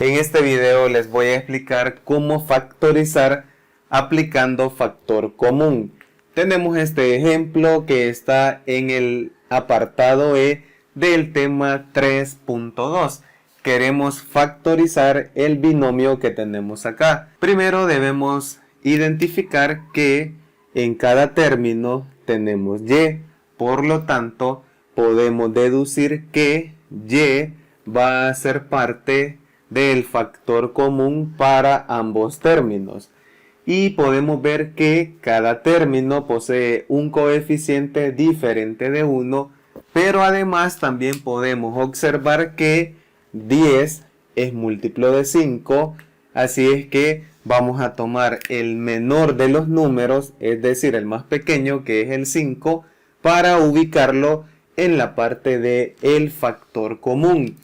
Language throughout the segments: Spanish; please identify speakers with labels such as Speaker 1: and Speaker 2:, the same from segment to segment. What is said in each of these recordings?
Speaker 1: En este video les voy a explicar cómo factorizar aplicando factor común. Tenemos este ejemplo que está en el apartado E del tema 3.2. Queremos factorizar el binomio que tenemos acá. Primero debemos identificar que en cada término tenemos y. Por lo tanto, podemos deducir que y va a ser parte del factor común para ambos términos. Y podemos ver que cada término posee un coeficiente diferente de 1, pero además también podemos observar que 10 es múltiplo de 5, así es que vamos a tomar el menor de los números, es decir, el más pequeño, que es el 5, para ubicarlo en la parte del factor común.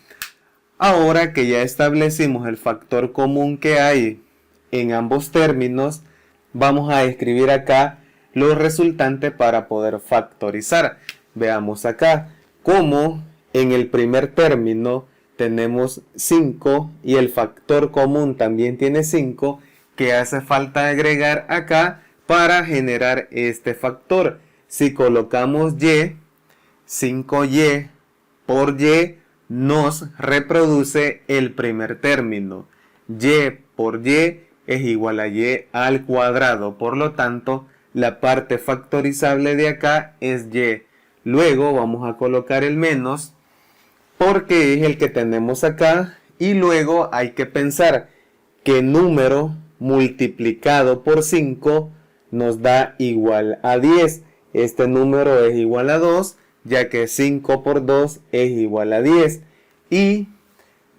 Speaker 1: Ahora que ya establecimos el factor común que hay en ambos términos, vamos a escribir acá los resultantes para poder factorizar. Veamos acá cómo en el primer término tenemos 5 y el factor común también tiene 5, que hace falta agregar acá para generar este factor. Si colocamos y, 5y por y nos reproduce el primer término. Y por y es igual a y al cuadrado. Por lo tanto, la parte factorizable de acá es y. Luego vamos a colocar el menos porque es el que tenemos acá. Y luego hay que pensar que número multiplicado por 5 nos da igual a 10. Este número es igual a 2, ya que 5 por 2 es igual a 10. Y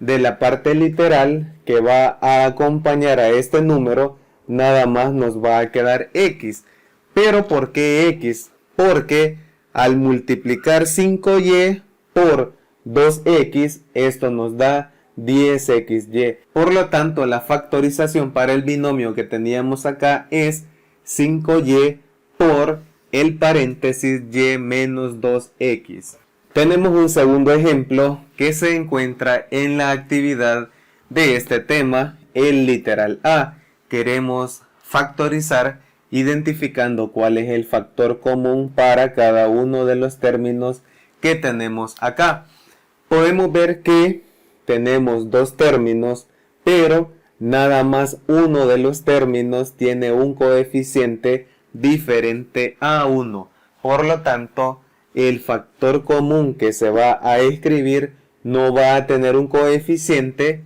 Speaker 1: de la parte literal que va a acompañar a este número, nada más nos va a quedar x. ¿Pero por qué x? Porque al multiplicar 5y por 2x, esto nos da 10xy. Por lo tanto, la factorización para el binomio que teníamos acá es 5y por el paréntesis y menos 2x. Tenemos un segundo ejemplo que se encuentra en la actividad de este tema, el literal A. Queremos factorizar identificando cuál es el factor común para cada uno de los términos que tenemos acá. Podemos ver que tenemos dos términos, pero nada más uno de los términos tiene un coeficiente diferente a 1. Por lo tanto, el factor común que se va a escribir no va a tener un coeficiente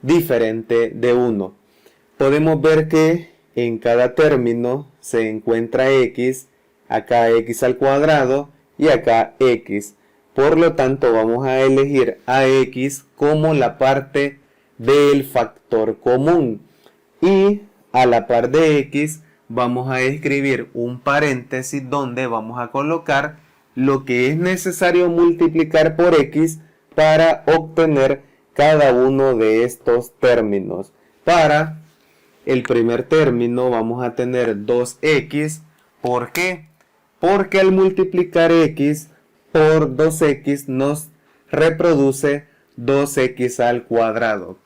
Speaker 1: diferente de 1. Podemos ver que en cada término se encuentra x, acá x al cuadrado y acá x. Por lo tanto, vamos a elegir a x como la parte del factor común. Y a la par de x vamos a escribir un paréntesis donde vamos a colocar lo que es necesario multiplicar por x para obtener cada uno de estos términos. Para el primer término vamos a tener 2x. ¿Por qué? Porque al multiplicar x por 2x nos reproduce 2x al cuadrado.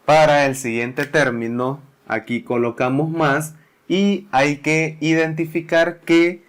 Speaker 1: Para el siguiente término, aquí colocamos más y hay que identificar que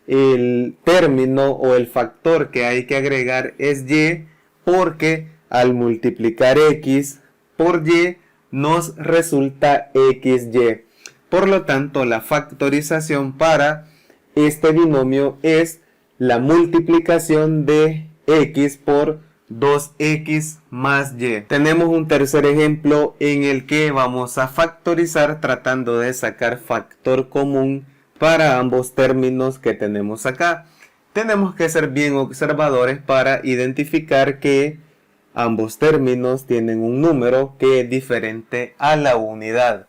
Speaker 1: el término o el factor que hay que agregar es y, porque al multiplicar x por y nos resulta xy. Por lo tanto, la factorización para este binomio es la multiplicación de x por 2x más y. Tenemos un tercer ejemplo en el que vamos a factorizar tratando de sacar factor común para ambos términos que tenemos acá. Tenemos que ser bien observadores para identificar que ambos términos tienen un número que es diferente a la unidad.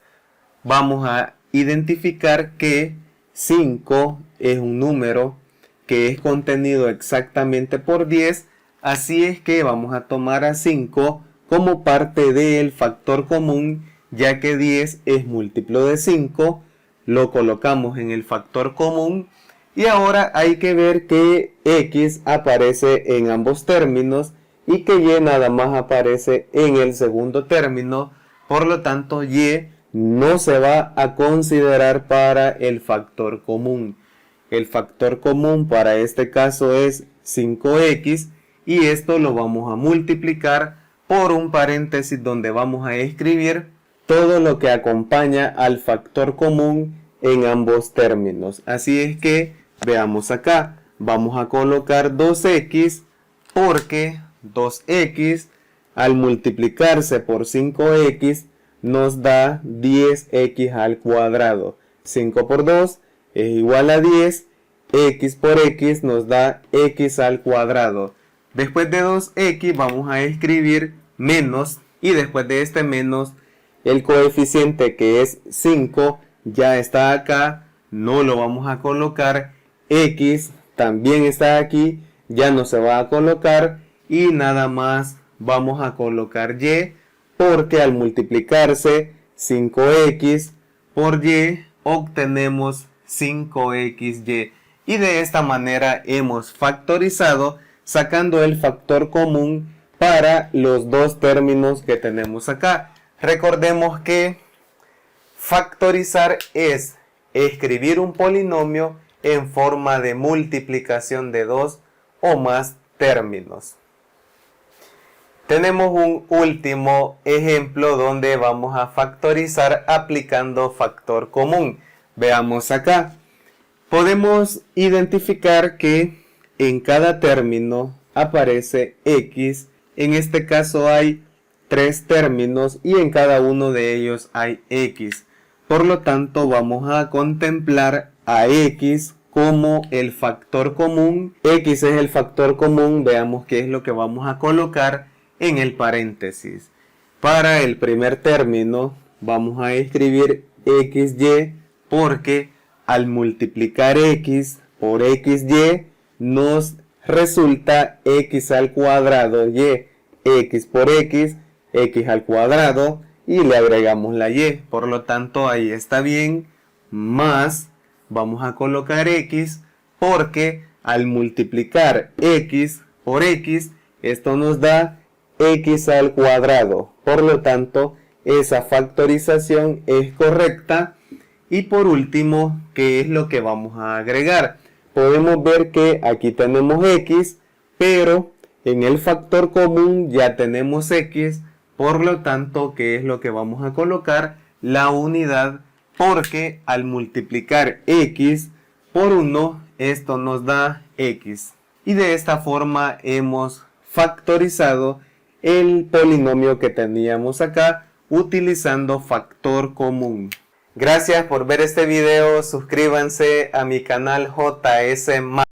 Speaker 1: Vamos a identificar que 5 es un número que es contenido exactamente por 10, así es que vamos a tomar a 5 como parte del factor común, ya que 10 es múltiplo de 5, lo colocamos en el factor común y ahora hay que ver que x aparece en ambos términos y que y nada más aparece en el segundo término, Por lo tanto, y no se va a considerar para el factor común. El factor común para este caso es 5x y esto lo vamos a multiplicar por un paréntesis donde vamos a escribir todo lo que acompaña al factor común en ambos términos. Así es que veamos acá, vamos a colocar 2x porque 2x al multiplicarse por 5x nos da 10x al cuadrado. 5 por 2 es igual a 10, x por x nos da x al cuadrado. Después de 2x vamos a escribir menos y después de este menos el coeficiente que es 5 ya está acá, no lo vamos a colocar, x también está aquí, ya no se va a colocar y nada más vamos a colocar y porque al multiplicarse 5x por y obtenemos 5xy y de esta manera hemos factorizado sacando el factor común para los dos términos que tenemos acá. Recordemos que factorizar es escribir un polinomio en forma de multiplicación de dos o más términos. Tenemos un último ejemplo donde vamos a factorizar aplicando factor común. Veamos acá. Podemos identificar que en cada término aparece x. En este caso hay 3 términos y en cada uno de ellos hay x. Por lo tanto, vamos a contemplar a x como el factor común. X es el factor común. Veamos qué es lo que vamos a colocar en el paréntesis. Para el primer término vamos a escribir xy porque al multiplicar x por xy nos resulta x al cuadrado y, x por x, x al cuadrado y le agregamos la y. Por lo tanto ahí está bien, más vamos a colocar x porque al multiplicar x por x esto nos da x al cuadrado. Por lo tanto, esa factorización es correcta. Y por último, ¿qué es lo que vamos a agregar? Podemos ver que aquí tenemos x, pero en el factor común ya tenemos x. Por lo tanto, ¿qué es lo que vamos a colocar? La unidad, porque al multiplicar x por 1, esto nos da x. Y de esta forma hemos factorizado el polinomio que teníamos acá utilizando factor común. Gracias por ver este video, suscríbanse a mi canal JS Math.